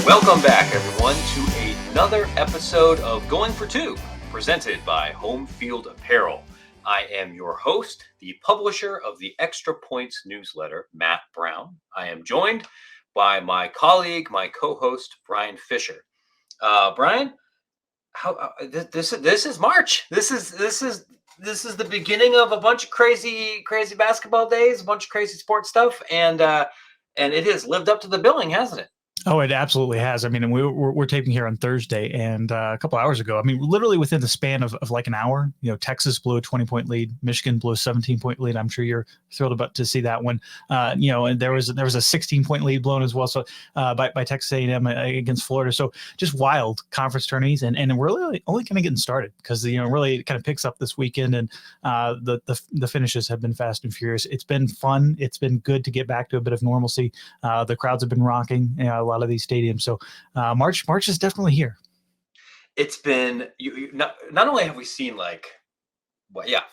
Welcome back, everyone, to another episode of Going for Two, presented by Homefield Apparel. I am your host, the publisher of the Extra Points newsletter, Matt Brown. I am joined by my colleague, my co-host, Bryan Fischer. Bryan, this is March. This is the beginning of a bunch of crazy basketball days, a bunch of crazy sports stuff, and it has lived up to the billing, hasn't it? Oh, it absolutely has. I mean, we're taping here on Thursday, and a couple hours ago, I mean, literally within the span of like an hour, Texas blew a 20-point lead, Michigan blew a 17-point lead. I'm sure you're thrilled about to see that one. And there was a 16-point lead blown as well. So by Texas A&M against Florida. So just wild conference tourneys, and we're really only kind of getting started because really it kind of picks up this weekend, and the finishes have been fast and furious. It's been fun. It's been good to get back to a bit of normalcy. The crowds have been rocking. A lot of these stadiums. So March is definitely here. It's been not only have we seen 4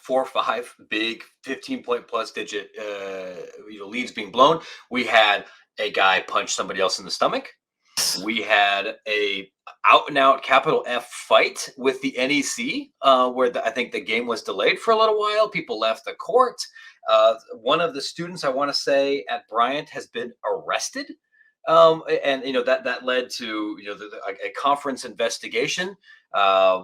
or 5 big 15-point plus digit leads being blown. We had a guy punch somebody else in the stomach. We had a out and out capital F fight with the NEC where I think the game was delayed for a little while. People left the court. One of the students, I want to say, at Bryant has been arrested. And that led to a conference investigation.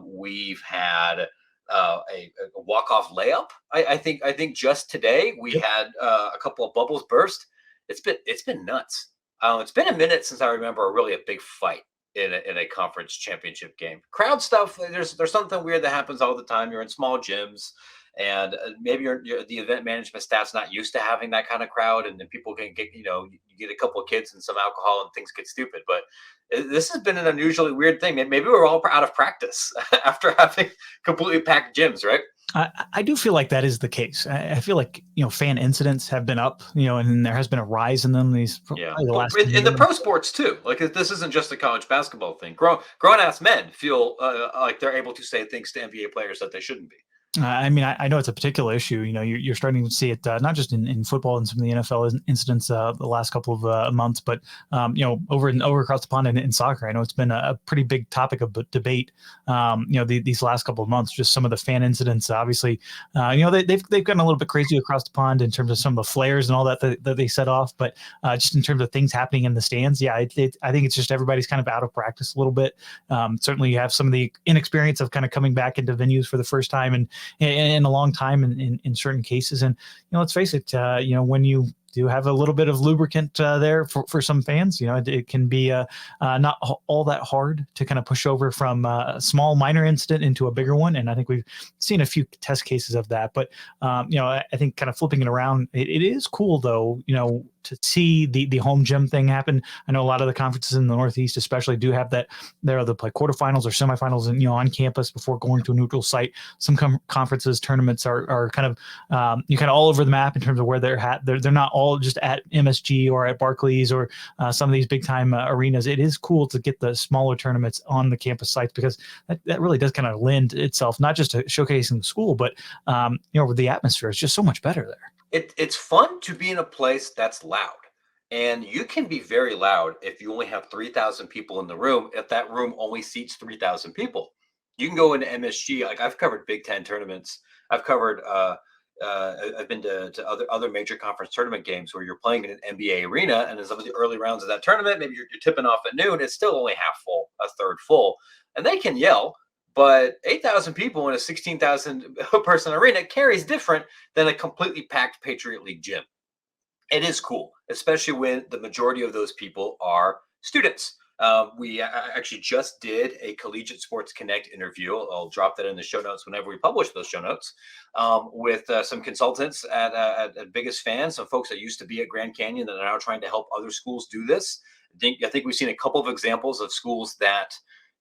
We've had a walk-off layup. I think just today we had a couple of bubbles burst. It's been nuts. It's been a minute since I remember really a big fight in a conference championship game. Crowd stuff. There's something weird that happens all the time. You're in small gyms. And maybe the event management staff's not used to having that kind of crowd, and then people can get, you get a couple of kids and some alcohol and things get stupid. But this has been an unusually weird thing. Maybe we're all out of practice after having completely packed gyms, right? I do feel like that is the case. I feel like, fan incidents have been up, and there has been a rise in them. In the pro sports too. Like, this isn't just a college basketball thing. Grown-ass men feel like they're able to say things to NBA players that they shouldn't be. I mean, I know it's a particular issue. You're starting to see it not just in football and some of the NFL incidents the last couple of months, but over across the pond in soccer. I know it's been a pretty big topic of debate. These last couple of months, just some of the fan incidents. Obviously, they've gotten a little bit crazy across the pond in terms of some of the flares and all that they set off. But just in terms of things happening in the stands, I think it's just everybody's kind of out of practice a little bit. Certainly, you have some of the inexperience of kind of coming back into venues for the first time and in a long time in certain cases. And, let's face it, when you do have a little bit of lubricant there for some fans, it can be not all that hard to kind of push over from a small minor incident into a bigger one. And I think we've seen a few test cases of that. But, I think kind of flipping it around, it is cool, though, to see the home gym thing happen. I know a lot of the conferences in the Northeast especially do have that. They'll play quarterfinals or semifinals and on campus before going to a neutral site. Some conferences, tournaments are kind of kind of all over the map in terms of where they're at. They're not all just at MSG or at Barclays or some of these big time arenas. It is cool to get the smaller tournaments on the campus sites because that really does kind of lend itself not just to showcasing the school, but the atmosphere is just so much better there. It's fun to be in a place that's loud, and you can be very loud if you only have 3,000 people in the room. If that room only seats 3,000 people, you can go into MSG. Like, I've covered Big Ten tournaments. I've covered. I've been to other major conference tournament games where you're playing in an NBA arena, and in some of the early rounds of that tournament, maybe you're tipping off at noon. It's still only half full, a third full, and they can yell. But 8,000 people in a 16,000 person arena carries different than a completely packed Patriot League gym. It is cool, especially when the majority of those people are students. We actually just did a Collegiate Sports Connect interview. I'll drop that in the show notes whenever we publish those show notes with some consultants at Biggest Fans, some folks that used to be at Grand Canyon that are now trying to help other schools do this. I think we've seen a couple of examples of schools that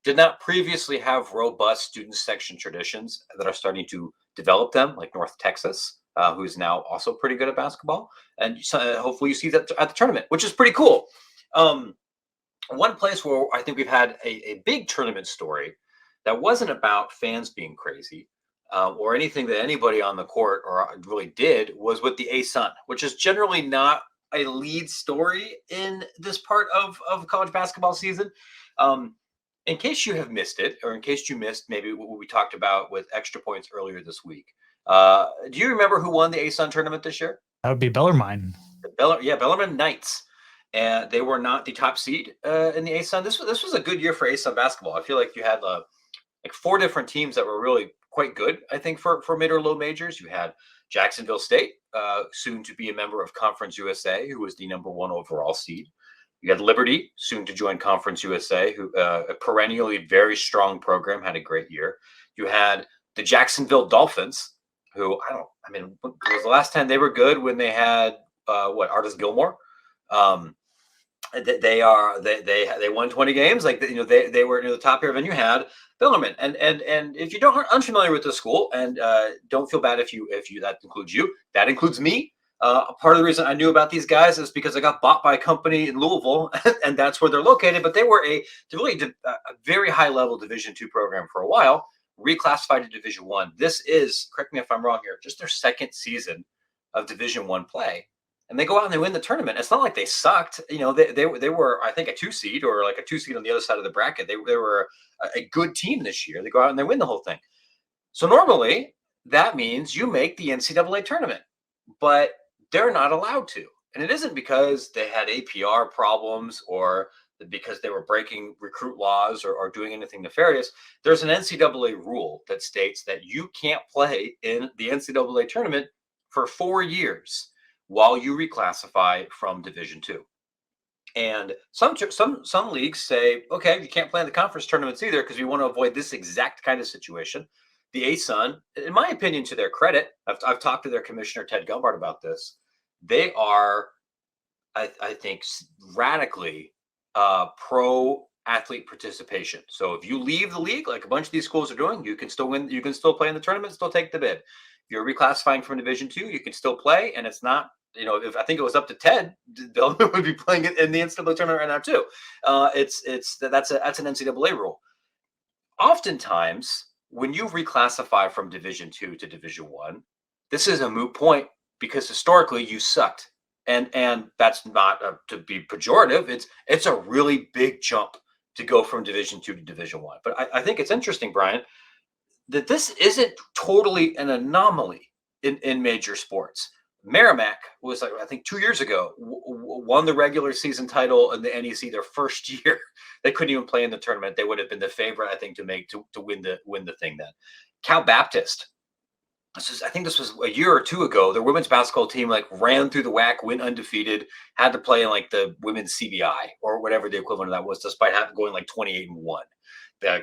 did not previously have robust student section traditions that are starting to develop them, like North Texas, who's now also pretty good at basketball. And hopefully you see that at the tournament, which is pretty cool. One place where I think we've had a big tournament story that wasn't about fans being crazy or anything that anybody on the court or really did was with the ASUN, which is generally not a lead story in this part of college basketball season. In case you have missed it, or in case you missed maybe what we talked about with extra points earlier this week, do you remember who won the ASUN tournament this year? That would be Bellarmine. Bellarmine Knights, and they were not the top seed in the ASUN. This was a good year for ASUN basketball. I feel like you had like 4 different teams that were really quite good. I think for mid or low majors, you had Jacksonville State, soon to be a member of Conference USA, who was the number 1 overall seed. You had Liberty, soon to join Conference USA, who a perennially very strong program, had a great year. You had the Jacksonville Dolphins, who was the last time they were good when they had Artis Gilmore. They won 20 games. Like they were near the top here. Then you had Bellarmine, and if you aren't unfamiliar with the school, and don't feel bad if you that includes you, that includes me. Part of the reason I knew about these guys is because I got bought by a company in Louisville, and that's where they're located. But they were a very high level Division II program for a while, reclassified to Division I. This is, correct me if I'm wrong here, just their second season of Division I play. And they go out and they win the tournament. It's not like they sucked. They were, I think, a 2 seed, or like a 2 seed on the other side of the bracket. They were a good team this year. They go out and they win the whole thing. So normally that means you make the NCAA tournament, but they're not allowed to. And it isn't because they had APR problems or because they were breaking recruit laws or doing anything nefarious. There's an NCAA rule that states that you can't play in the NCAA tournament for 4 years while you reclassify from Division II. And some leagues say, okay, you can't play in the conference tournaments either because we want to avoid this exact kind of situation. The ASUN, in my opinion, to their credit, I've talked to their commissioner, Ted Gumbart, about this. They are, I think, radically pro athlete participation. So if you leave the league, like a bunch of these schools are doing, you can still win. You can still play in the tournament, still take the bid. If you're reclassifying from Division II, you can still play, and it's not. If I think it was up to Ted, Bellarmine would be playing it in the NCAA tournament right now too. That's an NCAA rule. Oftentimes, when you reclassify from Division II to Division I, this is a moot point because historically you sucked, and that's not to be pejorative. It's a really big jump to go from Division II to Division I. But I think it's interesting, Brian, that this isn't totally an anomaly in major sports. Merrimack was, I think, 2 years ago, won the regular season title in the NEC their first year. They couldn't even play in the tournament. They would have been the favorite, I think, to win the thing then. Cal Baptist, I think this was a year or 2 ago. Their women's basketball team ran through the WAC, went undefeated, had to play in the women's CBI or whatever the equivalent of that was, despite going 28-1.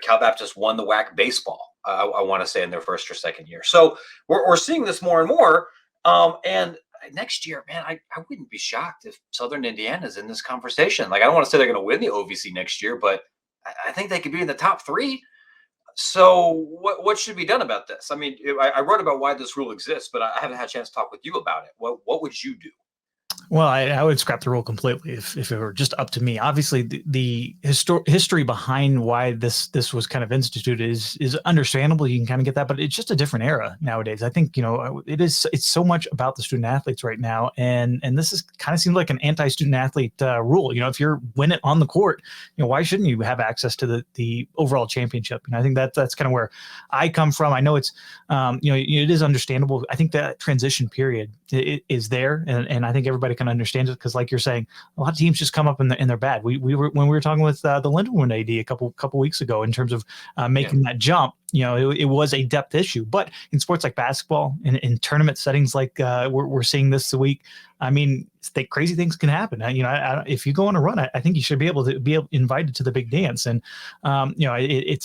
Cal Baptist won the WAC baseball, I want to say, in their first or second year. So we're seeing this more and more. And next year, man, I wouldn't be shocked if Southern Indiana's in this conversation. I don't want to say they're going to win the OVC next year, but I think they could be in the top 3. So what should be done about this? I mean, I wrote about why this rule exists, but I haven't had a chance to talk with you about it. What would you do? Well, I would scrap the rule completely if it were just up to me. Obviously, the history behind why this was kind of instituted is understandable. You can kind of get that, but it's just a different era nowadays. I think it's so much about the student athletes right now, and this is kind of seems like an anti-student athlete rule. If you're win it on the court, why shouldn't you have access to the overall championship? And I think that's kind of where I come from. I know it's it is understandable. I think that transition period is there, and I think everybody can understand it because, like you're saying, a lot of teams just come up and they're bad. We were when we were talking with the Lindenwood AD a couple weeks ago in terms of making that jump. It was a depth issue, but in sports like basketball, in tournament settings like we're seeing this week, I mean, crazy things can happen. If you go on a run, I think you should be able to be invited to the big dance. And it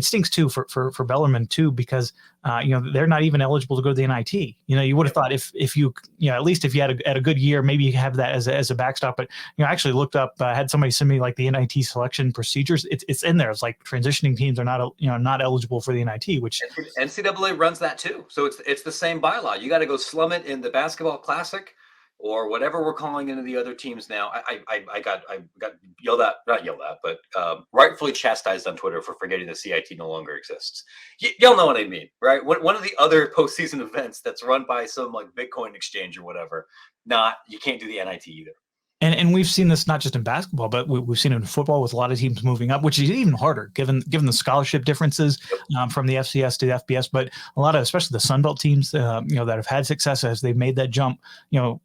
stinks too for Bellarmine too, because they're not even eligible to go to the NIT. You would have thought if you at least if you had a good year, maybe you have that as a backstop. But I actually looked up, had somebody send me the NIT selection procedures. It's in there. It's transitioning teams are not eligible for the NIT, which NCAA runs that too. So it's the same bylaw. You got to go slum it in the basketball classic. or whatever we're calling into the other teams now. I got yelled at, not yelled at, but rightfully chastised on Twitter for forgetting the CIT no longer exists. Y'all know what I mean, right? One of the other postseason events that's run by some like Bitcoin exchange or whatever, you can't do the NIT either. And we've seen this not just in basketball, but we've seen it in football with a lot of teams moving up, which is even harder given the scholarship differences from the FCS to the FBS. But a lot of, especially the Sun Belt teams, that have had success as they've made that jump.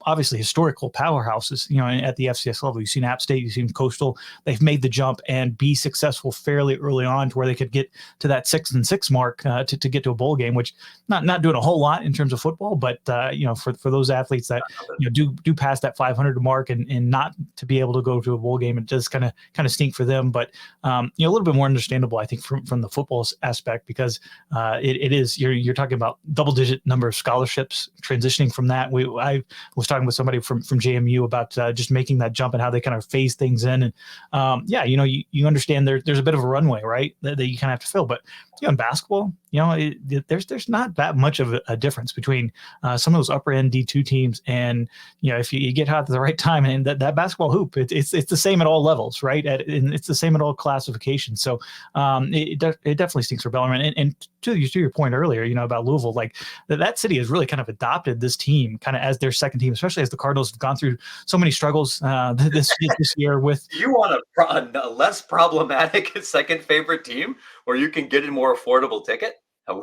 Obviously historical powerhouses. At the FCS level, you've seen App State, you've seen Coastal. They've made the jump and be successful fairly early on to where they could get to that 6-6 mark to get to a bowl game, which not doing a whole lot in terms of football, but for those athletes that do pass that 500 mark and not to be able to go to a bowl game, it does kind of stink for them. But a little bit more understandable, I think, from the football aspect, because it is you're talking about double-digit number of scholarships transitioning from that. I was talking with somebody from JMU about just making that jump and how they kind of phase things in. And you understand there's a bit of a runway, right, that you kind of have to fill. But in basketball, there's not that much of a difference between some of those upper end D2 teams, and if you get hot at the right time, and that basketball hoop, it's the same at all levels, right? And it's the same at all classifications. So it definitely stinks for Bellarmine. And to your point earlier, about Louisville, like that city has really kind of adopted this team kind of as their second team, especially as the Cardinals have gone through so many struggles this year with. You want a less problematic second favorite team where you can get a more affordable ticket?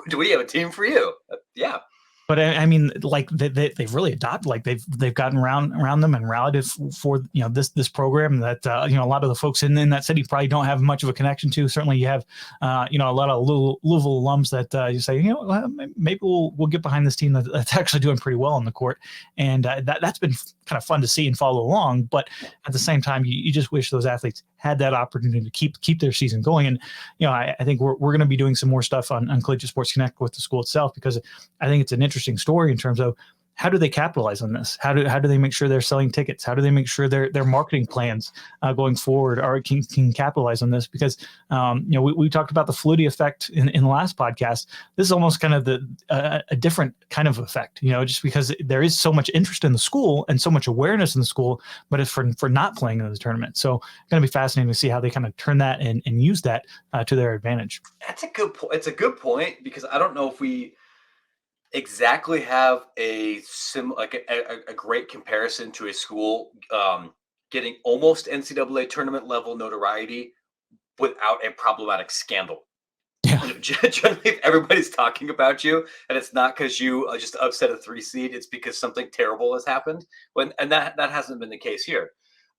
Do we have a team for you? Yeah. But I mean, like they've really adopted, like they've gotten around them and rallied for this program that a lot of the folks in that city probably don't have much of a connection to. Certainly, you have a lot of Louisville alums that you say maybe we'll get behind this team that's actually doing pretty well on the court, and that's been kind of fun to see and follow along. But at the same time, you just wish those athletes had that opportunity to keep their season going. And I think we're going to be doing some more stuff on Collegiate Sports Connect with the school itself, because I think it's an interesting story in terms of how do they capitalize on this? How do they make sure they're selling tickets? How do they make sure their marketing plans going forward can capitalize on this? Because we talked about the Flutie effect in the last podcast. This is almost kind of a different kind of effect, just because there is so much interest in the school and so much awareness in the school, but it's for not playing in the tournament. So it's going to be fascinating to see how they kind of turn that and use that to their advantage. That's a good point. It's a good point, because I don't know if we exactly have a great comparison to a school getting almost NCAA tournament level notoriety without a problematic scandal. Yeah. Generally, if everybody's talking about you, and it's not because you just upset a 3 seed, it's because something terrible has happened. And that hasn't been the case here.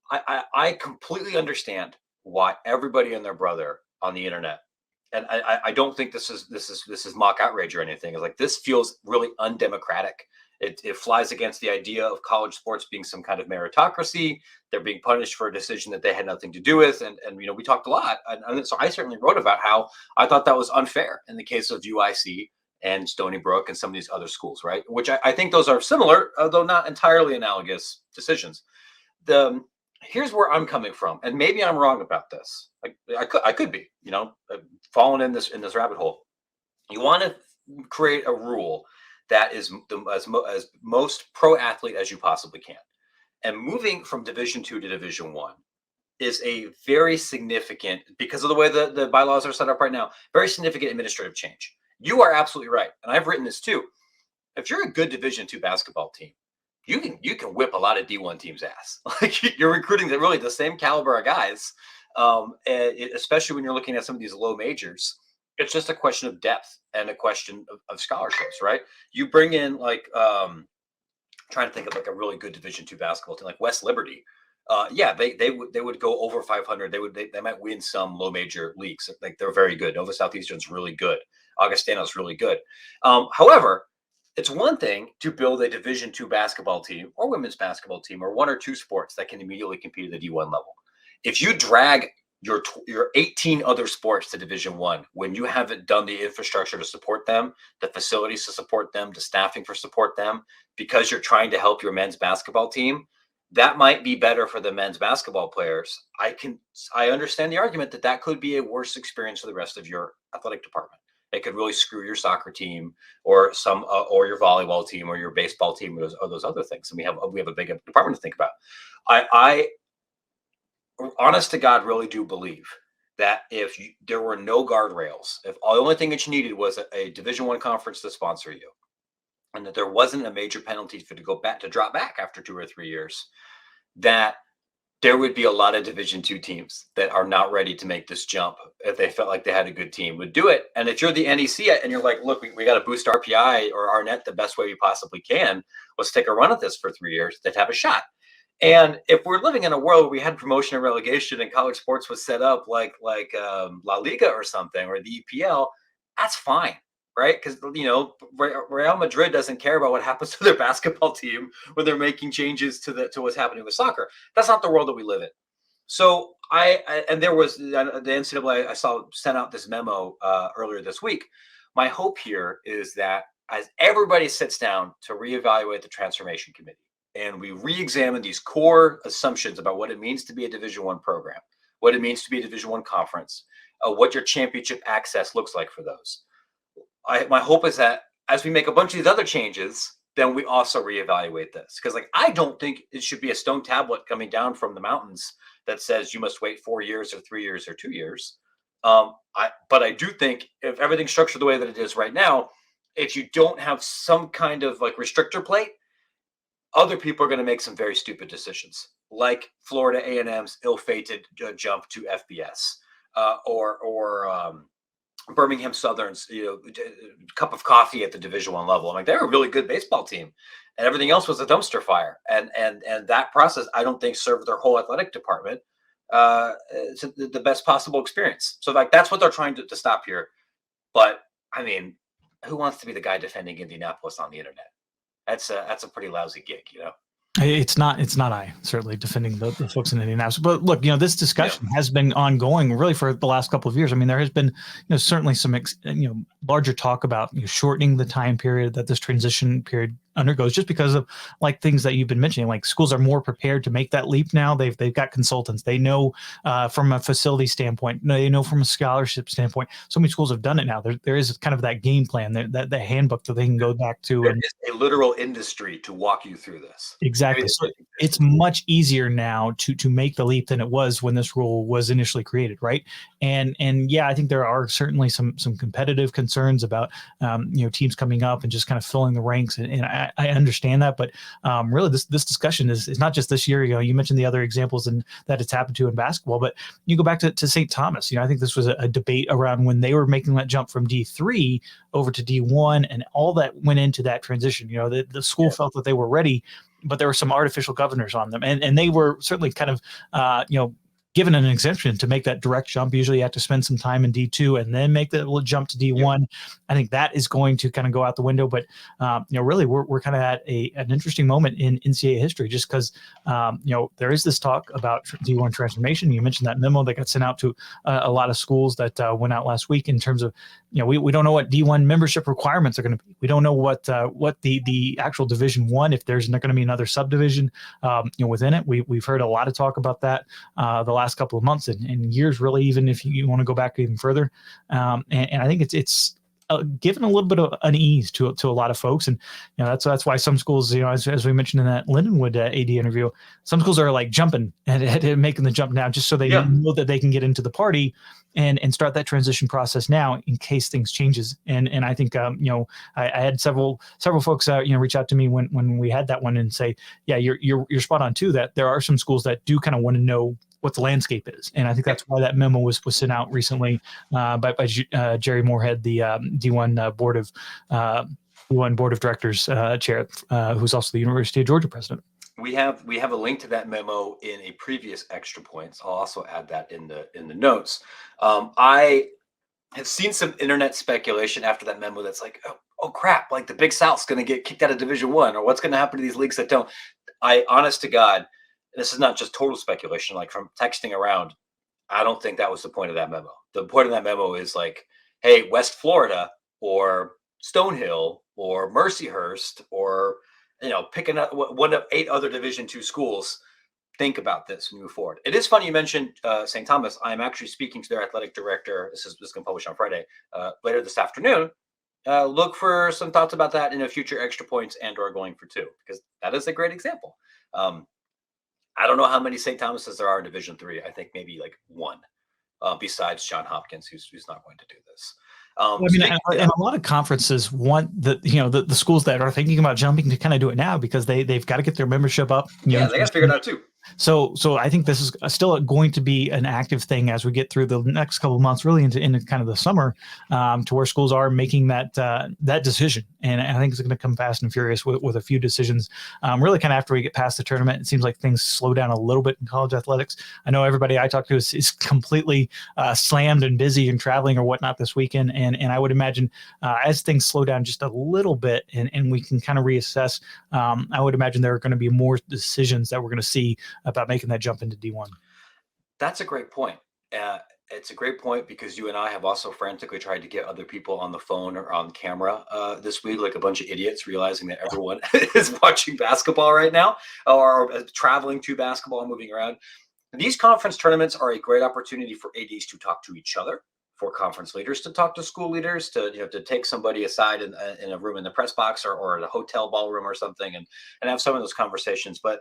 I completely understand why everybody and their brother on the internet, and I don't think this is mock outrage or anything. It's like, this feels really undemocratic. It flies against the idea of college sports being some kind of meritocracy. They're being punished for a decision that they had nothing to do with. And we talked a lot. And so I certainly wrote about how I thought that was unfair in the case of UIC and Stony Brook and some of these other schools, right? Which I think those are similar, although not entirely analogous decisions. Here's where I'm coming from, and maybe I'm wrong about this. Like, I could be, falling in this rabbit hole. You want to create a rule that is as most pro athlete as you possibly can, and moving from Division II to Division I is a very significant, because of the way the bylaws are set up right now, very significant administrative change. You are absolutely right, and I've written this too. If you're a good Division II basketball team, you can whip a lot of D1 teams' ass. Like, you're recruiting really the same caliber of guys, especially when you're looking at some of these low majors. It's just a question of depth and a question of scholarships, right? You bring in trying to think of like a really good Division II basketball team like West Liberty. They would go over 500. They might win some low major leagues. Like, they're very good. Nova Southeastern's really good. Augustano's really good. However, it's one thing to build a Division II basketball team or women's basketball team or one or two sports that can immediately compete at the D1 level. If you drag your 18 other sports to Division I when you haven't done the infrastructure to support them, the facilities to support them, the staffing for support them, because you're trying to help your men's basketball team, that might be better for the men's basketball players. I understand the argument that could be a worse experience for the rest of your athletic department. It could really screw your soccer team or or your volleyball team or your baseball team or those other things. And we have a big department to think about. I honest to God, really do believe that if there were no guardrails, if the only thing that you needed was a Division One conference to sponsor you, and that there wasn't a major penalty for to drop back after 2 or 3 years, that there would be a lot of Division Two teams that are not ready to make this jump if they felt like they had a good team would do it. And if you're the NEC and you're like, look, we got to boost our PI or our net the best way we possibly can. Let's take a run at this for 3 years. They'd have a shot. And if we're living in a world where we had promotion and relegation and college sports was set up like La Liga or something or the EPL, that's fine, right? Because Real Madrid doesn't care about what happens to their basketball team when they're making changes to what's happening with soccer. That's not the world that we live in. So and there was the NCAA I saw sent out this memo earlier this week. My hope here is that as everybody sits down to reevaluate the transformation committee, and we re-examine these core assumptions about what it means to be a Division One program, what it means to be a Division One conference, what your championship access looks like for those. My hope is that as we make a bunch of these other changes, then we also reevaluate this. Because I don't think it should be a stone tablet coming down from the mountains that says you must wait 4 years or 3 years or 2 years. But I do think if everything's structured the way that it is right now, if you don't have some kind of restrictor plate, other people are going to make some very stupid decisions, like Florida A&M's ill-fated jump to FBS, or Birmingham Southern's cup of coffee at the Division One level. They're a really good baseball team, and everything else was a dumpster fire. And that process, I don't think, served their whole athletic department to the best possible experience. So that's what they're trying to stop here. But who wants to be the guy defending Indianapolis on the internet? That's a pretty lousy gig, It's not I certainly defending the folks in Indianapolis, but look, this discussion has been ongoing really for the last couple of years. There has been, certainly some, larger talk about shortening the time period that this transition period undergoes, just because of things that you've been mentioning. Schools are more prepared to make that leap now. They've got consultants. They know from a facility standpoint. They know from a scholarship standpoint. So many schools have done it now. There is kind of that game plan, that the handbook that they can go back to. There is a literal industry to walk you through this. Exactly. So it's much easier now to make the leap than it was when this rule was initially created, right? And yeah, I think there are certainly some competitive concerns about teams coming up and just kind of filling the ranks, and I understand that, but really this discussion is not just this year. You mentioned the other examples and that it's happened to in basketball, but you go back to St. Thomas. I think this was a debate around when they were making that jump from D3 over to D1, and all that went into that transition. The school felt that they were ready, but there were some artificial governors on them, and they were certainly kind of given an exemption to make that direct jump. Usually you have to spend some time in D2 and then make the jump to D1. Yep. I think that is going to kind of go out the window, but really we're kind of at an interesting moment in NCAA history, just because there is this talk about D1 transformation. You mentioned that memo that got sent out to a lot of schools that went out last week in terms of, we don't know what D1 membership requirements are going to be. We don't know what the actual Division One, if there's not going to be another subdivision within it. We've heard a lot of talk about that the last couple of months and years, really, even if you want to go back even further. And I think it's given a little bit of unease to a lot of folks, and that's why some schools, as we mentioned in that Lindenwood AD interview, some schools are jumping and making the jump now, just so they know that they can get into the party and start that transition process now in case things changes. And I think I had several folks reach out to me when we had that one and say, yeah, you're spot on too, that there are some schools that do kind of want to know what the landscape is. And I think that's why that memo was sent out recently by Jerry Moorhead, the D1 board of directors chair, who's also the University of Georgia president. We have a link to that memo in a previous Extra Points. I'll also add that in the notes. I have seen some internet speculation after that memo that's oh crap, the Big South's going to get kicked out of Division One, or what's going to happen to these leagues that don't. Honest to God, this is not just total speculation, from texting around, I don't think that was the point of that memo. The point of that memo is hey, West Florida or Stonehill or Mercyhurst or picking up one of 8 other Division II schools, think about this and move forward. It is funny you mentioned St. Thomas. I'm actually speaking to their athletic director. This is going to publish on Friday, later this afternoon. Look for some thoughts about that in a future Extra Points and or going for two, because that is a great example. I don't know how many St. Thomases there are in Division III. I think maybe like one, besides John Hopkins, who's not going to do this. I mean, and a lot of conferences want the schools that are thinking about jumping to kind of do it now, because they've got to get their membership up. They got to figure it out too. So I think this is still going to be an active thing as we get through the next couple of months, really into kind of the summer, to where schools are making that decision. And I think it's going to come fast and furious with a few decisions. Really, kind of after we get past the tournament, it seems like things slow down a little bit in college athletics. I know everybody I talk to is completely slammed and busy and traveling or whatnot this weekend. And I would imagine as things slow down just a little bit and we can kind of reassess, I would imagine there are going to be more decisions that we're going to see about making that jump into D1. That's a great point. It's a great point, because you and I have also frantically tried to get other people on the phone or on camera this week, like a bunch of idiots, realizing that everyone is watching basketball right now, or traveling to basketball and moving around. These conference tournaments are a great opportunity for ADs to talk to each other, for conference leaders to talk to school leaders, to take somebody aside in a room in the press box or a hotel ballroom or something, and have some of those conversations. But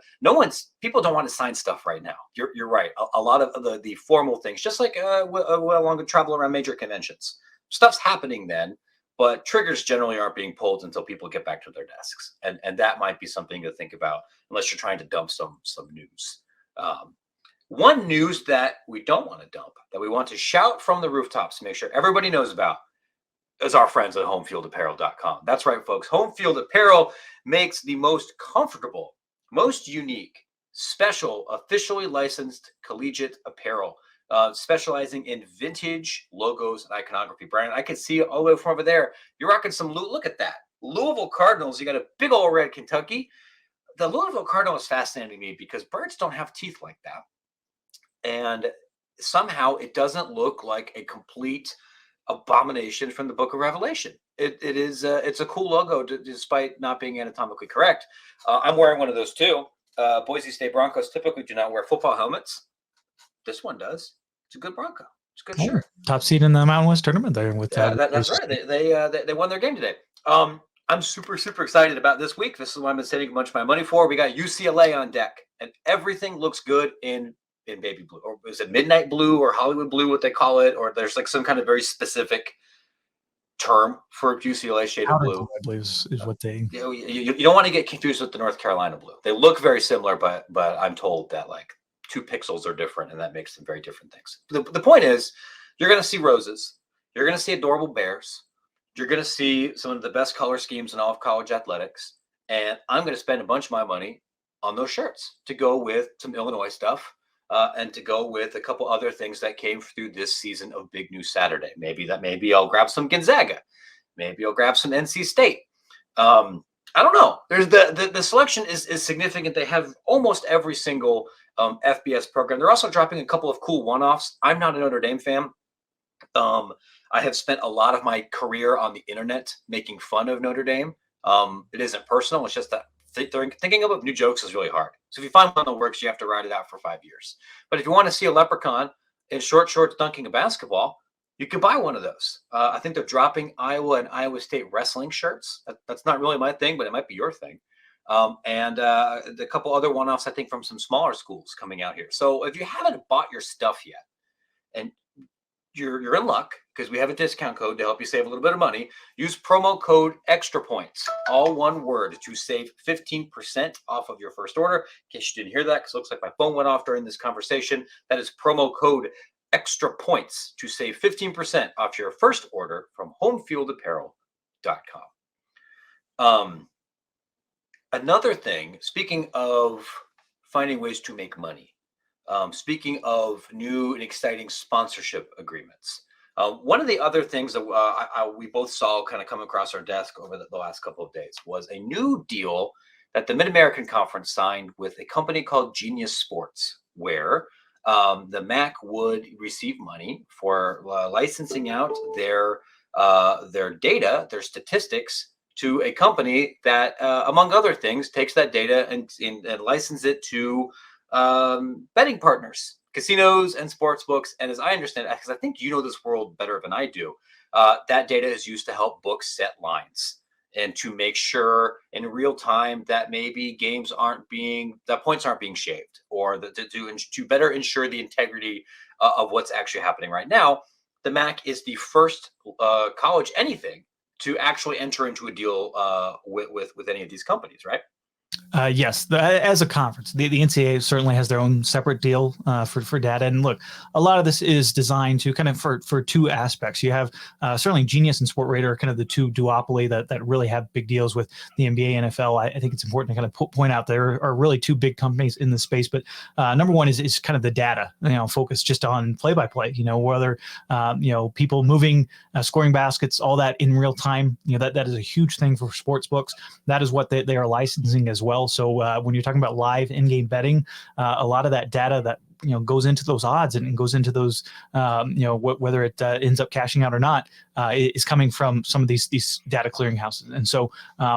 people don't want to sign stuff right now. You're right. A lot of the formal things, just like along the travel around major conventions, stuff's happening then, but triggers generally aren't being pulled until people get back to their desks, and that might be something to think about, unless you're trying to dump some news. One news that we don't want to dump, that we want to shout from the rooftops to make sure everybody knows about, is our friends at homefieldapparel.com. That's right, folks. Homefield Apparel makes the most comfortable, most unique, special, officially licensed collegiate apparel, specializing in vintage logos and iconography. Brian, I can see it all the way from over there. You're rocking some, look at that. Louisville Cardinals. You got a big old red Kentucky. The Louisville Cardinal is fascinating to me because birds don't have teeth like that. And somehow it doesn't look like a complete abomination from the Book of Revelation. It's a cool logo, despite not being anatomically correct. I'm wearing one of those too. Boise State Broncos typically do not wear football helmets. This one does. It's a good Bronco. It's a good shirt. Top seed in the Mountain West tournament there. That's right. They won their game today. I'm super excited about this week. This is what I've been saving a bunch of my money for. We got UCLA on deck, and everything looks good in baby blue, or is it midnight blue or Hollywood blue, what they call it, or there's like some kind of very specific term for UCLA shade of blue. I believe is what they. You don't want to get confused with the North Carolina blue. They look very similar, but I'm told that like 2 pixels are different, and that makes them very different things. The point is, you're going to see roses, you're going to see adorable bears, you're going to see some of the best color schemes in all of college athletics, and I'm going to spend a bunch of my money on those shirts to go with some Illinois stuff. And to go with a couple other things that came through this season of Big News Saturday. Maybe I'll grab some Gonzaga. Maybe I'll grab some NC State. I don't know. There's the selection is significant. They have almost every single FBS program. They're also dropping a couple of cool one-offs. I'm not a Notre Dame fan. I have spent a lot of my career on the internet making fun of Notre Dame. It isn't personal. It's just that thinking about new jokes is really hard. So if you find one that works, you have to ride it out for 5 years. But if you want to see a leprechaun in short shorts dunking a basketball, you can buy one of those. I think they're dropping Iowa and Iowa State wrestling shirts. That's not really my thing, but it might be your thing. And a couple other one-offs, I think, from some smaller schools coming out here. So if you haven't bought your stuff yet, and you're in luck, because we have a discount code to help you save a little bit of money. Use promo code Extra Points, all one word, to save 15% off of your first order. In case you didn't hear that, because it looks like my phone went off during this conversation, that is promo code Extra Points to save 15% off your first order from homefieldapparel.com. Another thing, speaking of finding ways to make money, speaking of new and exciting sponsorship agreements, one of the other things that we both saw kind of come across our desk over the last couple of days was a new deal that the Mid-American Conference signed with a company called Genius Sports, where the MAC would receive money for licensing out their data, their statistics, to a company that, among other things, takes that data and licenses it to betting partners, casinos and sports books. And as I understand it, because I think you know this world better than I do, that data is used to help books set lines and to make sure in real time that maybe that points aren't being shaved, or to better ensure the integrity of what's actually happening right now. The MAC is the first college anything to actually enter into a deal with any of these companies, right? Yes, as a conference, the NCAA certainly has their own separate deal for data. And look, a lot of this is designed to kind of for two aspects. You have certainly Genius and Sportradar, kind of the two duopoly that really have big deals with the NBA, NFL. I think it's important to kind of point out there are really two big companies in the space. But number one is kind of the data, focus just on play-by-play. Whether people moving, scoring baskets, all that in real time. That is a huge thing for sports books. That is what they are licensing as well. So when you're talking about live in-game betting, a lot of that data that goes into those odds and goes into those, whether it ends up cashing out or not, is coming from some of these data clearinghouses. And so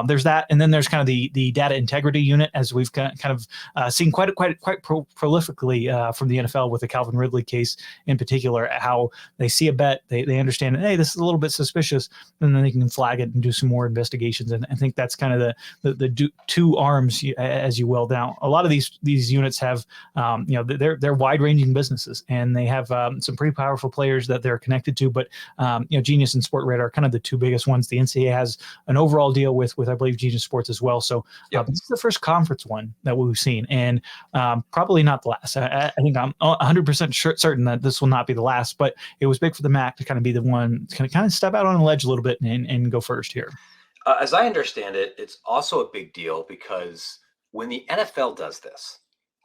there's that, and then there's kind of the data integrity unit, as we've kind of seen quite prolifically from the NFL with the Calvin Ridley case in particular, how they see a bet, they understand, hey, this is a little bit suspicious, and then they can flag it and do some more investigations. And I think that's kind of the two arms, as you will. Now, a lot of these units have, they're wide-ranging businesses, and they have some pretty powerful players that they're connected to. But Genius and Sportradar are kind of the two biggest ones. The NCAA has an overall deal with I believe Genius Sports as well. So this is the first conference one that we've seen, and probably not the last. I think I'm 100% certain that this will not be the last. But it was big for the MAC to kind of be the one to kind of step out on a ledge a little bit and go first here. As I understand it, it's also a big deal because when the NFL does this,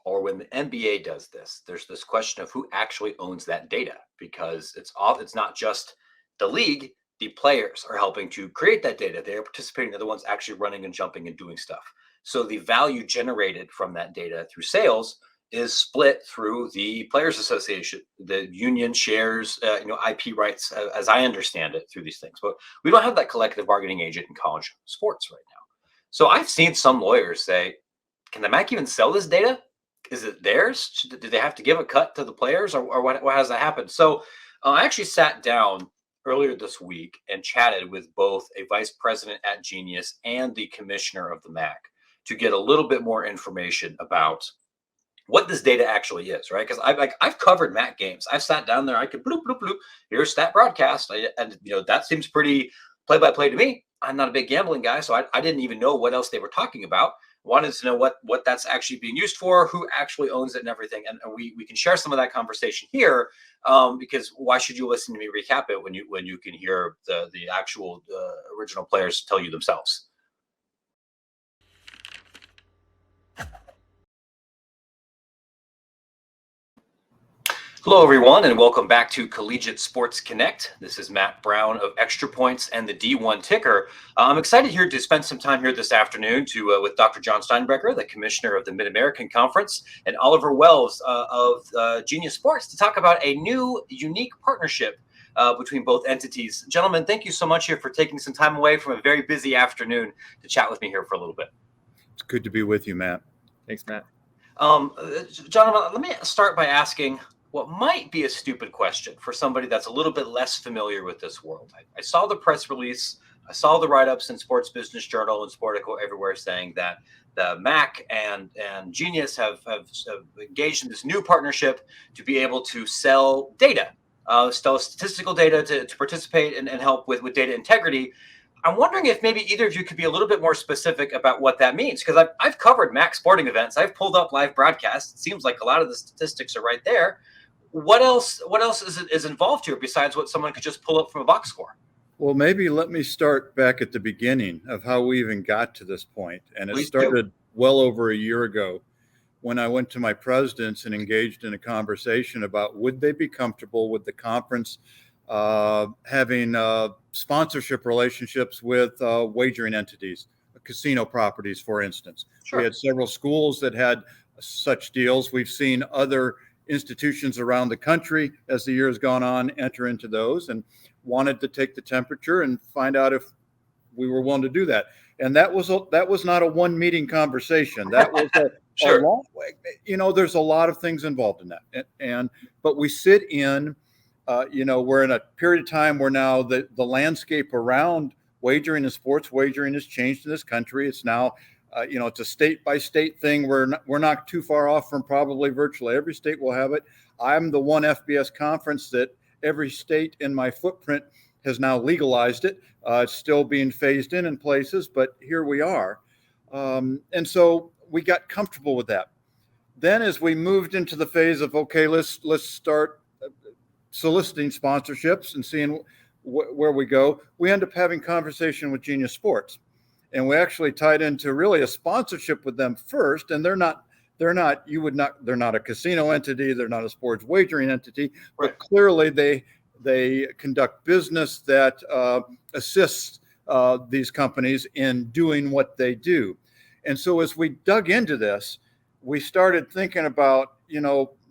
or when the NBA does this, there's this question of who actually owns that data, because it's not just the league. The players are helping to create that data. They are participating. They're the ones actually running and jumping and doing stuff. So the value generated from that data through sales is split through the Players Association. The union shares, IP rights, as I understand it, through these things. But we don't have that collective bargaining agent in college sports right now. So I've seen some lawyers say, "Can the MAC even sell this data? Is it theirs? Do they have to give a cut to the players, or what has that happened?" So I actually sat down earlier this week and chatted with both a vice president at Genius and the commissioner of the MAC to get a little bit more information about what this data actually is, right? Because I've covered MAC games. I've sat down there. I could bloop bloop bloop. Here's stat broadcast, and that seems pretty play by play to me. I'm not a big gambling guy, so I didn't even know what else they were talking about. Wanted to know what that's actually being used for, who actually owns it, and everything. And we can share some of that conversation here, because why should you listen to me recap it when you can hear the actual original players tell you themselves? Hello, everyone, and welcome back to Collegiate Sports Connect. This is Matt Brown of Extra Points and the D1 Ticker. I'm excited here to spend some time here this afternoon with Dr. John Steinbrecher, the commissioner of the Mid-American Conference, and Oliver Wells of Genius Sports, to talk about a new, unique partnership between both entities. Gentlemen, thank you so much here for taking some time away from a very busy afternoon to chat with me here for a little bit. It's good to be with you, Matt. Thanks, Matt. Gentlemen, let me start by asking what might be a stupid question for somebody that's a little bit less familiar with this world. I saw the press release. I saw the write-ups in Sports Business Journal and Sportico everywhere saying that the MAC and Genius have engaged in this new partnership to be able to sell data, sell statistical data to participate and help with data integrity. I'm wondering if maybe either of you could be a little bit more specific about what that means, because I've covered MAC sporting events. I've pulled up live broadcasts. It seems like a lot of the statistics are right there. What else is involved here besides what someone could just pull up from a box score? Well, maybe let me start back at the beginning of how we even got to this point. And it started well over a year ago when I went to my presidents and engaged in a conversation about would they be comfortable with the conference having sponsorship relationships with wagering entities, casino properties, for instance. Sure. We had several schools that had such deals. We've seen other institutions around the country, as the year has gone on, enter into those, and wanted to take the temperature and find out if we were willing to do that. And that was not a one meeting conversation. That was Sure. There's a lot of things involved in that. But we sit in, we're in a period of time where now the landscape around wagering and sports wagering has changed in this country. It's now, it's a state by state thing. We're not too far off from probably virtually every state will have it. I'm the one FBS conference that every state in my footprint has now legalized it. It's still being phased in places, but here we are. And so we got comfortable with that. Then as we moved into the phase of, okay, let's start soliciting sponsorships and seeing where we go, we end up having conversation with Genius Sports. And we actually tied into really a sponsorship with them first. And they're not a casino entity. They're not a sports wagering entity, but clearly they conduct business that assists these companies in doing what they do. And so as we dug into this, we started thinking about,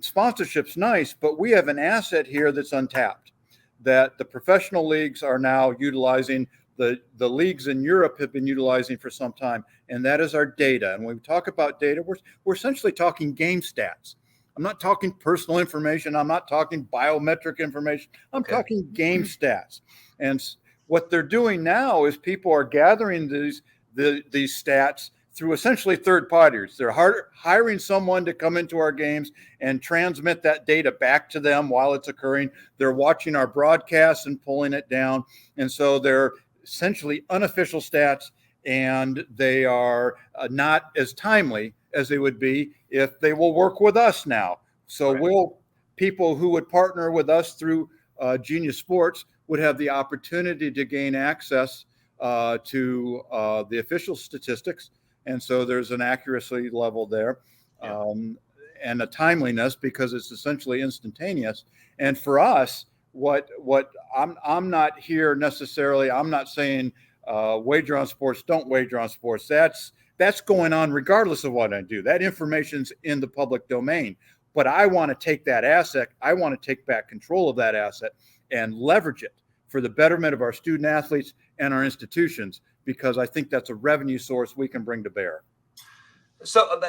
sponsorship's nice, but we have an asset here that's untapped, that the professional leagues are now utilizing, the leagues in Europe have been utilizing for some time, and that is our data. And when we talk about data, we're essentially talking game stats. I'm not talking personal information. I'm not talking biometric information. I'm talking game stats. And what they're doing now is people are gathering these stats through essentially third parties. They're hiring someone to come into our games and transmit that data back to them while it's occurring. They're watching our broadcasts and pulling it down. And so they're essentially unofficial stats, and they are not as timely as they would be if they will work with us now. So people who would partner with us through Genius Sports would have the opportunity to gain access to the official statistics. And so there's an accuracy level there and a timeliness because it's essentially instantaneous. And for us, what I'm not here necessarily, I'm not saying wager on sports, don't wager on sports. That's going on regardless of what I do. That information's in the public domain. But I want to take that asset, I want to take back control of that asset and leverage it for the betterment of our student athletes and our institutions, because I think that's a revenue source we can bring to bear. So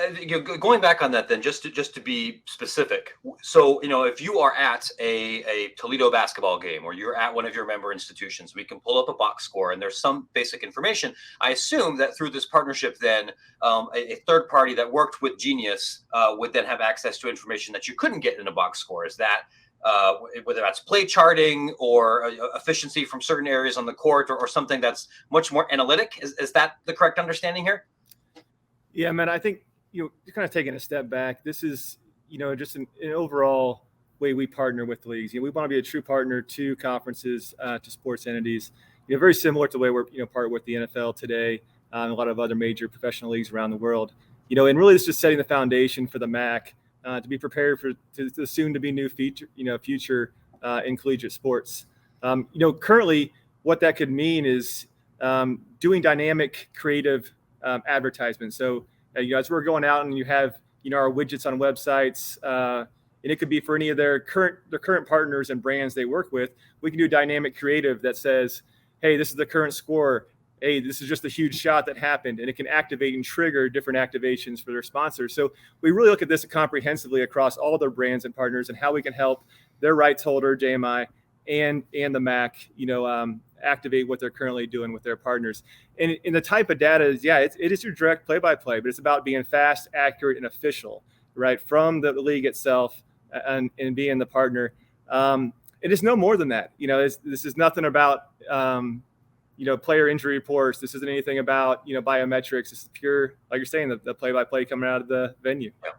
going back on that, then, just to be specific. So, if you are at a Toledo basketball game or you're at one of your member institutions, we can pull up a box score and there's some basic information. I assume that through this partnership, then a third party that worked with Genius would then have access to information that you couldn't get in a box score. Is that whether that's play charting or efficiency from certain areas on the court or something that's much more analytic? Is that the correct understanding here? Yeah, man, I think you're kind of taking a step back. This is, just an overall way we partner with the leagues. We want to be a true partner to conferences, to sports entities. Very similar to the way we're partner with the NFL today, and a lot of other major professional leagues around the world. And really, it's just setting the foundation for the MAC to be prepared for the soon to be new future in collegiate sports. Currently, what that could mean is doing dynamic, creative advertisements. So as we're going out and you have our widgets on websites, and it could be for any of their current partners and brands they work with, we can do dynamic creative that says, hey, this is the current score. Hey, this is just a huge shot that happened, and it can activate and trigger different activations for their sponsors. So we really look at this comprehensively across all their brands and partners and how we can help their rights holder, JMI, and the MAC, activate what they're currently doing with their partners. And the type of data is, it is your direct play-by-play, but it's about being fast, accurate, and official, right, from the league itself and being the partner. It is no more than that. This is nothing about, player injury reports. This isn't anything about, biometrics. This is pure, like you're saying, the play-by-play coming out of the venue. Yeah.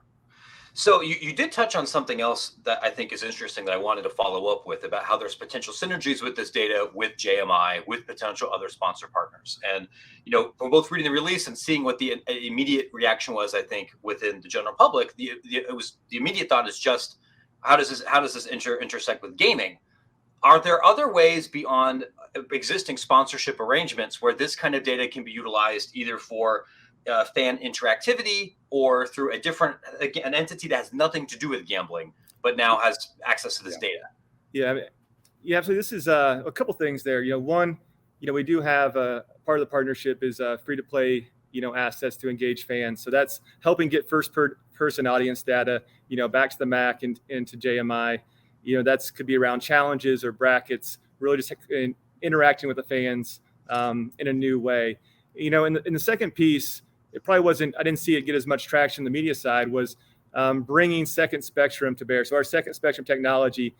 So you did touch on something else that I think is interesting that I wanted to follow up with about how there's potential synergies with this data, with JMI, with potential other sponsor partners. And, from both reading the release and seeing what the immediate reaction was, I think within the general public, the immediate thought is just, how does this intersect with gaming? Are there other ways beyond existing sponsorship arrangements where this kind of data can be utilized either for fan interactivity or through an entity that has nothing to do with gambling, but now has access to this data? Yeah. So this is a couple things there. One, we do have part of the partnership is free to play assets to engage fans. So that's helping get person audience data, back to the MAC and to JMI. That's could be around challenges or brackets, really just interacting with the fans in a new way. In the second piece, it probably wasn't, I didn't see it get as much traction on the media side, was bringing Second Spectrum to bear. So our Second Spectrum technology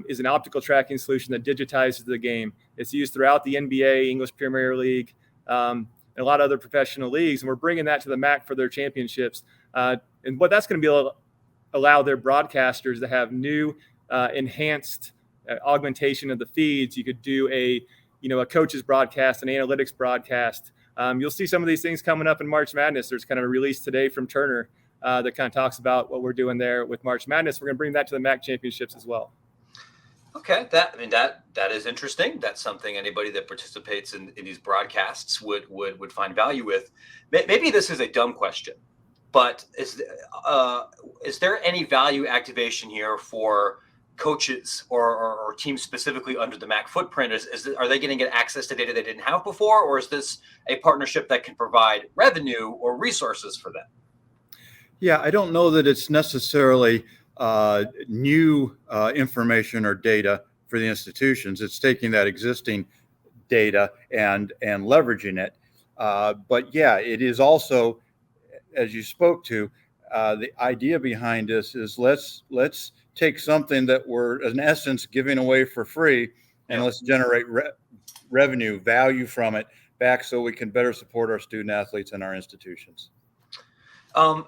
is an optical tracking solution that digitizes the game. It's used throughout the NBA, English Premier League, and a lot of other professional leagues. And we're bringing that to the MAC for their championships. And what that's going to be able to allow their broadcasters to have new enhanced augmentation of the feeds. You could do a coach's broadcast, an analytics broadcast. You'll see some of these things coming up in March Madness. There's kind of a release today from Turner that kind of talks about what we're doing there with March Madness. We're going to bring that to the MAC championships as well. Okay, that is interesting. That's something anybody that participates in these broadcasts would find value with. Maybe this is a dumb question, but is there any value activation here for coaches or teams specifically under the MAC footprint? Are they going to get access to data they didn't have before, or is this a partnership that can provide revenue or resources for them? Yeah, I don't know that it's necessarily new information or data for the institutions. It's taking that existing data and leveraging it. But yeah, it is also, as you spoke to, the idea behind this is let's take something that we're in essence giving away for free, and let's generate revenue value from it back so we can better support our student athletes and our institutions. But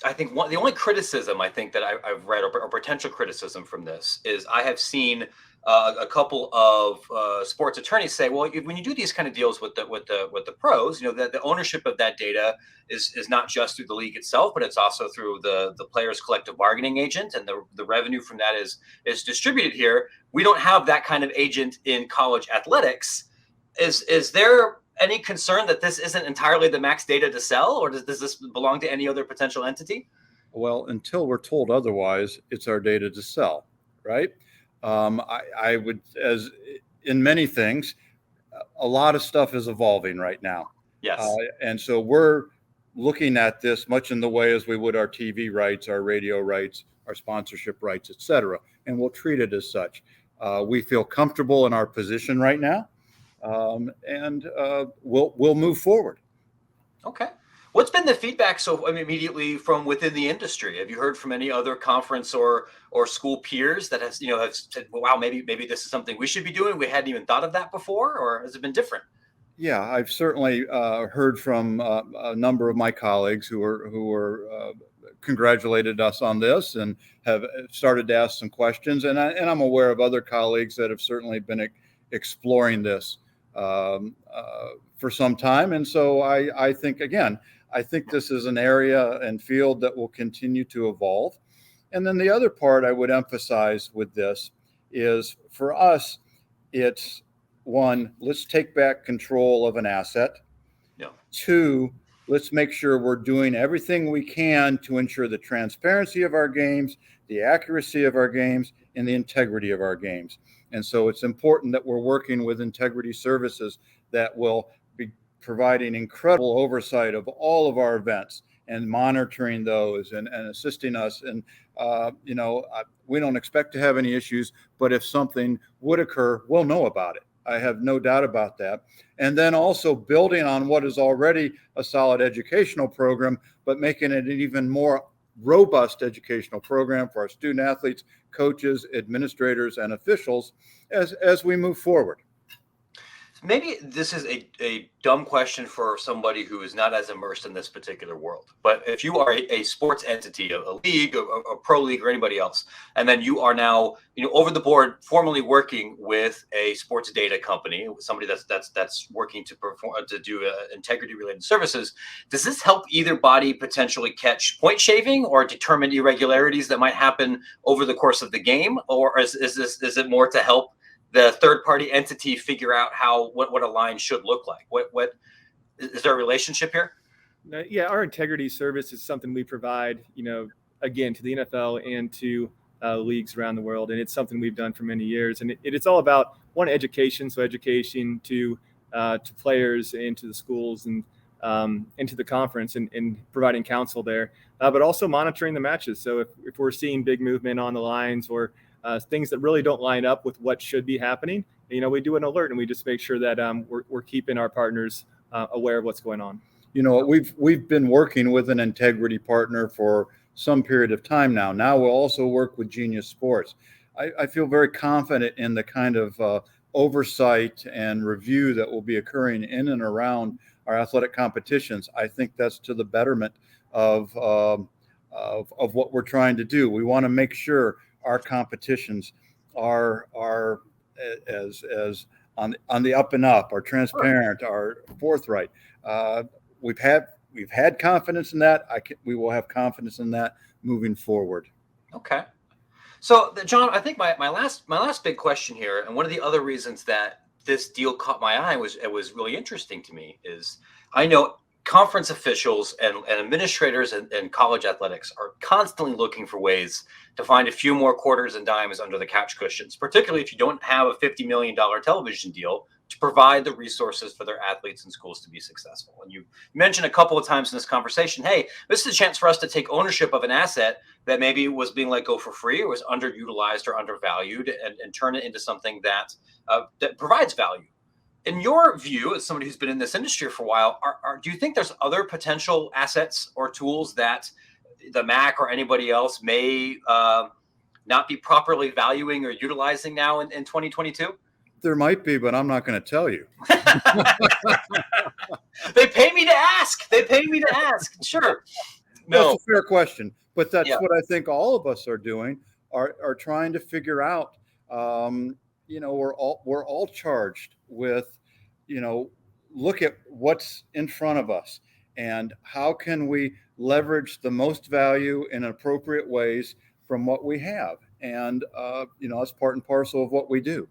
I think the only criticism I think that I've read or potential criticism from this is I have seen a couple of sports attorneys say, well, when you do these kind of deals with the pros, that the ownership of that data is not just through the league itself, but it's also through the players' collective bargaining agent, and the revenue from that is distributed here. We don't have that kind of agent in college athletics. Is there any concern that this isn't entirely the MAC's data to sell, or does this belong to any other potential entity? Well, until we're told otherwise, it's our data to sell, right? I would, as in many things, a lot of stuff is evolving right now. Yes. And so we're looking at this much in the way as we would our TV rights, our radio rights, our sponsorship rights, et cetera, and we'll treat it as such. We feel comfortable in our position right now. And we'll move forward. Okay. What's been the feedback immediately from within the industry? Have you heard from any other conference or school peers that have said, well, wow, maybe this is something we should be doing? We hadn't even thought of that before, or has it been different? Yeah, I've certainly heard from a number of my colleagues who are congratulated us on this and have started to ask some questions. And I'm aware of other colleagues that have certainly been exploring this for some time. And so I think this is an area and field that will continue to evolve. And then the other part I would emphasize with this is, for us, it's one, let's take back control of an asset. Yeah. Two, let's make sure we're doing everything we can to ensure the transparency of our games, the accuracy of our games, and the integrity of our games. And so it's important that we're working with integrity services that will be providing incredible oversight of all of our events and monitoring those and assisting us. And, we don't expect to have any issues, but if something would occur, we'll know about it. I have no doubt about that. And then also building on what is already a solid educational program, but making it an even more robust educational program for our student athletes, coaches, administrators, and officials as we move forward. Maybe this is a dumb question for somebody who is not as immersed in this particular world. But if you are a sports entity, a league, a pro league, or anybody else, and then you are now, over the board, formally working with a sports data company, somebody that's working to do integrity-related services, does this help either body potentially catch point shaving or determine irregularities that might happen over the course of the game, or is it more to help the third-party entity figure out what a line should look like? What is there a relationship here? Yeah, our integrity service is something we provide, again, to the NFL and to leagues around the world, and it's something we've done for many years. And it's all about, one, education, so education to to players and to the schools and into the conference and providing counsel there, but also monitoring the matches. So if we're seeing big movement on the lines or things that really don't line up with what should be happening, we do an alert and we just make sure that we're keeping our partners aware of what's going on. We've been working with an integrity partner for some period of time now. Now we'll also work with Genius Sports. I feel very confident in the kind of oversight and review that will be occurring in and around our athletic competitions. I think that's to the betterment of what we're trying to do. We want to make sure our competitions are as on the up and up, are transparent, are forthright. We've had confidence in that. We will have confidence in that moving forward. Okay. So, John, I think my last big question here, and one of the other reasons that this deal caught my eye was really interesting to me is I know conference officials and administrators and college athletics are constantly looking for ways to find a few more quarters and dimes under the couch cushions, particularly if you don't have a $50 million television deal to provide the resources for their athletes and schools to be successful. And you mentioned a couple of times in this conversation, hey, this is a chance for us to take ownership of an asset that maybe was being let go for free or was underutilized or undervalued and turn it into something that provides value. In your view, as somebody who's been in this industry for a while, do you think there's other potential assets or tools that the MAC or anybody else may not be properly valuing or utilizing now in 2022? There might be, but I'm not going to tell you. They pay me to ask. Sure. No. That's a fair question, but that's what I think all of us are doing, are trying to figure out. We're all charged with, look at what's in front of us and how can we leverage the most value in appropriate ways from what we have. And, that's part and parcel of what we do.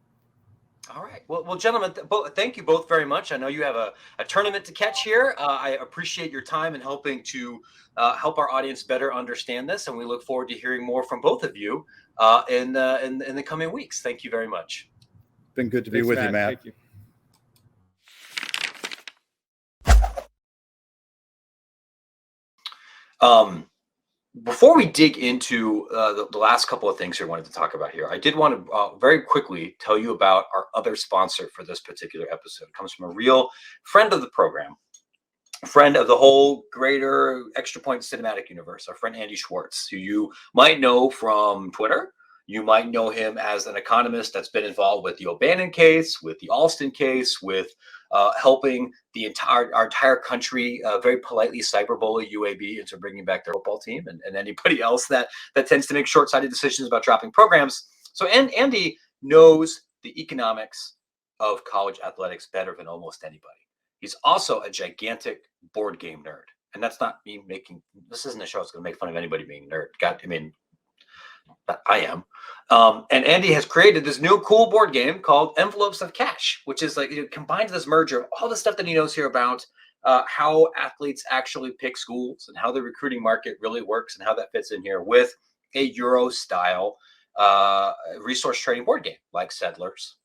All right. Well, gentlemen, thank you both very much. I know you have a tournament to catch here. I appreciate your time in helping to help our audience better understand this, and we look forward to hearing more from both of you in the coming weeks. Thank you very much. Been good to be with you, Matt. Thank you. Before we dig into the last couple of things we wanted to talk about here, I did want to very quickly tell you about our other sponsor for this particular episode. It comes from a real friend of the program, a friend of the whole greater Extra Point cinematic universe, our friend Andy Schwartz, who you might know from Twitter. You might know him as an economist that's been involved with the O'Bannon case, with the Alston case, with helping our entire country very politely cyberbully UAB into bringing back their football team and anybody else that tends to make short-sighted decisions about dropping programs. So Andy knows the economics of college athletics better than almost anybody. He's also a gigantic board game nerd. And that's not me this isn't a show that's going to make fun of anybody being a nerd. I am. And Andy has created this new cool board game called Envelopes of Cash, which is like it combines this merger of all the stuff that he knows here about how athletes actually pick schools and how the recruiting market really works and how that fits in here with a Euro style resource trading board game like Settlers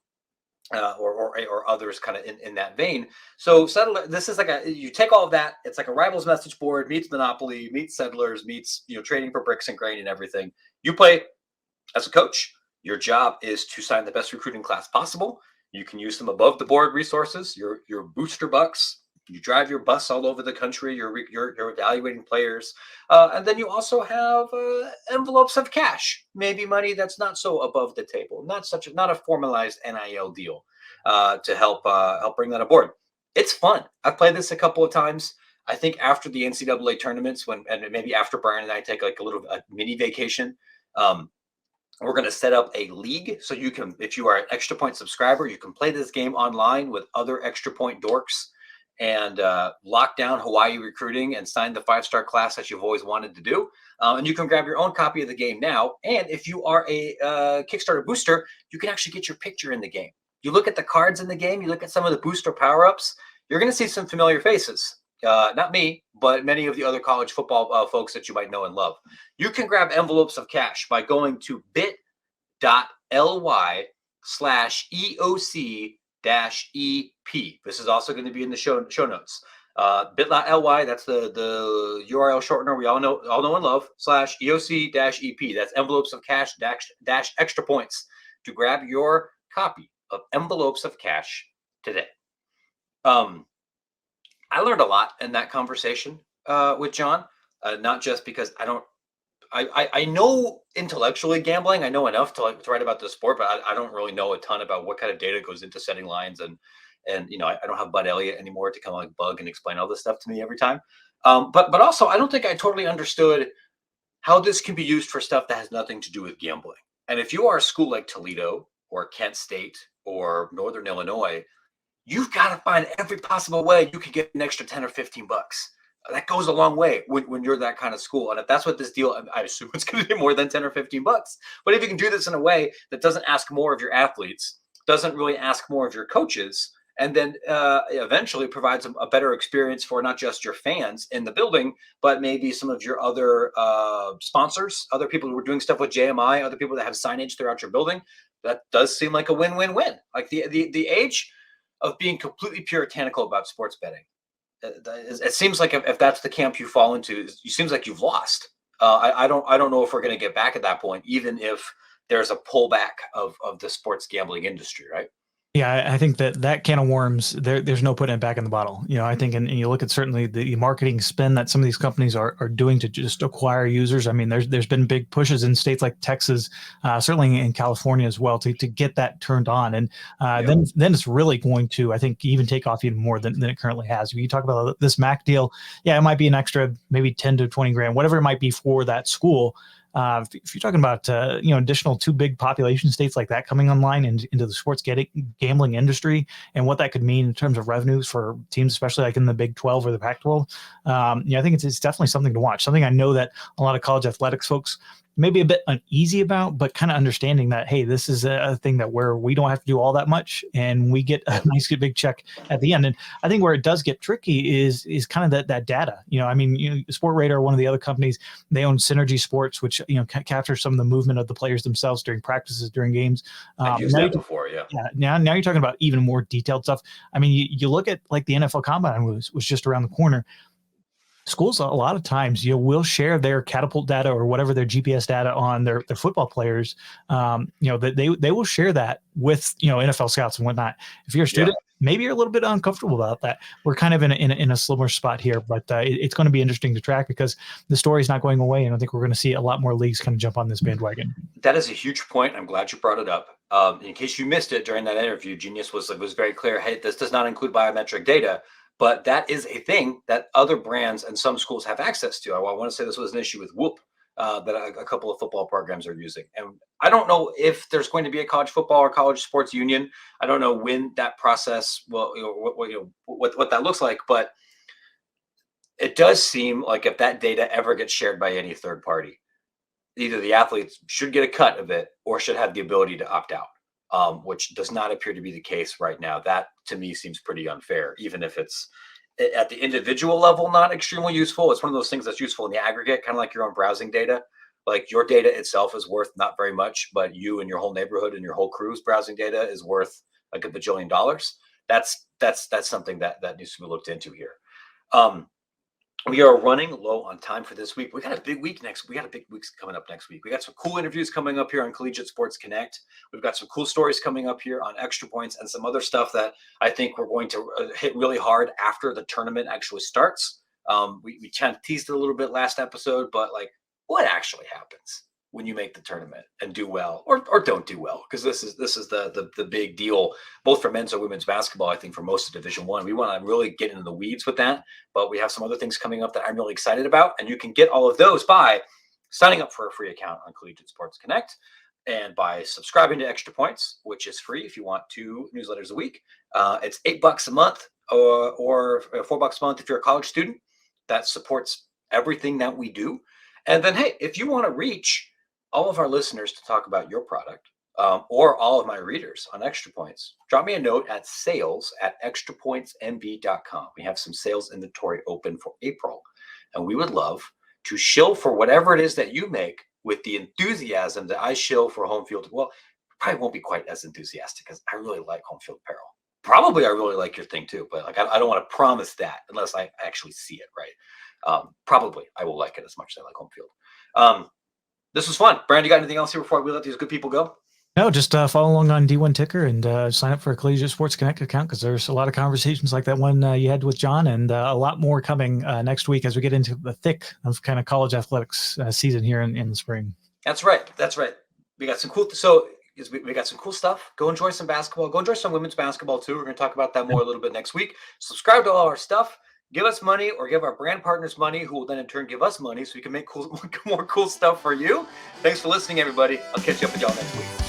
or others kind of in that vein. So Settler, this is like you take all of that. It's like a rivals message board meets Monopoly, meets Settlers, meets trading for bricks and grain and everything. You play as a coach. Your job is to sign the best recruiting class possible. You can use them above the board resources, your booster bucks. You drive your bus all over the country. You're evaluating players, and then you also have envelopes of cash, maybe money that's not so above the table, not a formalized NIL deal to help bring that aboard. It's fun. I've played this a couple of times. I think after the NCAA tournaments, and maybe after Brian and I take like a mini vacation, we're going to set up a league so you can, if you are an Extra Point subscriber, you can play this game online with other Extra Point dorks and lock down Hawaii recruiting and sign the 5-star class that you've always wanted to do. And you can grab your own copy of the game now. And if you are a Kickstarter booster, you can actually get your picture in the game. You look at the cards in the game, you look at some of the booster power-ups, you're going to see some familiar faces. Not me, but many of the other college football folks that you might know and love. You can grab envelopes of cash by going to bit.ly/EOC This is also going to be in the show notes. Bit.ly, that's the URL shortener we all know and love, /EOC-EP. That's envelopes of cash dash extra points to grab your copy of envelopes of cash today. I learned a lot in that conversation with John, not just because I know intellectually gambling. I know enough to write about the sport, but I don't really know a ton about what kind of data goes into setting lines. And I don't have Bud Elliott anymore to kind of like bug and explain all this stuff to me every time. But also, I don't think I totally understood how this can be used for stuff that has nothing to do with gambling. And if you are a school like Toledo or Kent State or Northern Illinois, you've got to find every possible way you can get an extra 10 or 15 bucks. That goes a long way when you're that kind of school. And if that's what this deal, I assume it's going to be more than 10 or 15 bucks. But if you can do this in a way that doesn't ask more of your athletes, doesn't really ask more of your coaches, and then eventually provides a better experience for not just your fans in the building, but maybe some of your other sponsors, other people who are doing stuff with JMI, other people that have signage throughout your building, that does seem like a win-win-win. Like the age of being completely puritanical about sports betting. It seems like if that's the camp you fall into, it seems like you've lost. I don't know if we're going to get back at that point, even if there's a pullback of the sports gambling industry, right? Yeah, I think that can of worms, there's no putting it back in the bottle. I think, and you look at certainly the marketing spend that some of these companies are doing to just acquire users. I mean, there's been big pushes in states like Texas, certainly in California as well, to get that turned on. And then it's really going to, I think, even take off even more than it currently has. If you talk about this MAC deal, yeah, it might be an extra maybe 10 to 20 grand, whatever it might be for that school. If you're talking about additional two big population states like that coming online into the sports gambling industry, and what that could mean in terms of revenues for teams, especially like in the Big 12 or the Pac-12, I think it's definitely something to watch. Something I know that a lot of college athletics folks maybe a bit uneasy about, but kind of understanding that, hey, this is a thing that where we don't have to do all that much and we get a nice big check at the end. And I think where it does get tricky is kind of that data. Sport Radar, one of the other companies, they own Synergy Sports, which captures some of the movement of the players themselves during practices, during games. I've used that before, yeah. Now you're talking about even more detailed stuff. I mean, you look at like the NFL Combine was just around the corner. Schools a lot of times will share their catapult data or whatever their GPS data on their football players. They will share that with NFL scouts and whatnot. If you're a student, maybe you're a little bit uncomfortable about that. We're kind of in a similar spot here, but it's going to be interesting to track because the story is not going away, and I think we're going to see a lot more leagues kind of jump on this bandwagon. That is a huge point. I'm glad you brought it up. In case you missed it during that interview, Genius was very clear. Hey, this does not include biometric data. But that is a thing that other brands and some schools have access to. I want to say this was an issue with Whoop that a couple of football programs are using. And I don't know if there's going to be a college football or college sports union. I don't know when that process will, what that looks like. But it does seem like if that data ever gets shared by any third party, either the athletes should get a cut of it or should have the ability to opt out. Which does not appear to be the case right now. That, to me, seems pretty unfair, even if it's at the individual level not extremely useful. It's one of those things that's useful in the aggregate, kind of like your own browsing data. Like your data itself is worth not very much, but you and your whole neighborhood and your whole crew's browsing data is worth like $1 bajillion. That's something that needs to be looked into here. We are running low on time for this week. We got a big week coming up next week. We got some cool interviews coming up here on Collegiate Sports Connect. We've got some cool stories coming up here on Extra Points and some other stuff that I think we're going to hit really hard after the tournament actually starts. We kind of teased it a little bit last episode, but like what actually happens when you make the tournament and do well or don't do well? Because this is the big deal, both for men's and women's basketball. I think for most of Division I, we want to really get into the weeds with that, but we have some other things coming up that I'm really excited about, and you can get all of those by signing up for a free account on Collegiate Sports Connect and by subscribing to Extra Points, which is free if you want 2 newsletters a week. It's $8 a month or $4 a month if you're a college student. That supports everything that we do. And then, hey, if you want to reach all of our listeners to talk about your product or all of my readers on Extra Points, drop me a note at sales@extrapointsnb.com. We have some sales inventory open for April, and we would love to shill for whatever it is that you make with the enthusiasm that I shill for Homefield. Well, probably won't be quite as enthusiastic because I really like Homefield Apparel. Probably I really like your thing too, but like I don't want to promise that unless I actually see it, right? Probably I will like it as much as I like Homefield. This was fun. Brand, you got anything else here before we let these good people go? No, just follow along on D1 Ticker and sign up for a Collegiate Sports Connect account, because there's a lot of conversations like that one you had with John, and a lot more coming next week as we get into the thick of kind of college athletics season here in the spring. That's right. That's right. We got some cool. So we got some cool stuff. Go enjoy some basketball. Go enjoy some women's basketball too. We're going to talk about that more a little bit next week. Subscribe to all our stuff. Give us money or give our brand partners money, who will then in turn give us money so we can make more cool stuff for you. Thanks for listening, everybody. I'll catch you up with y'all next week.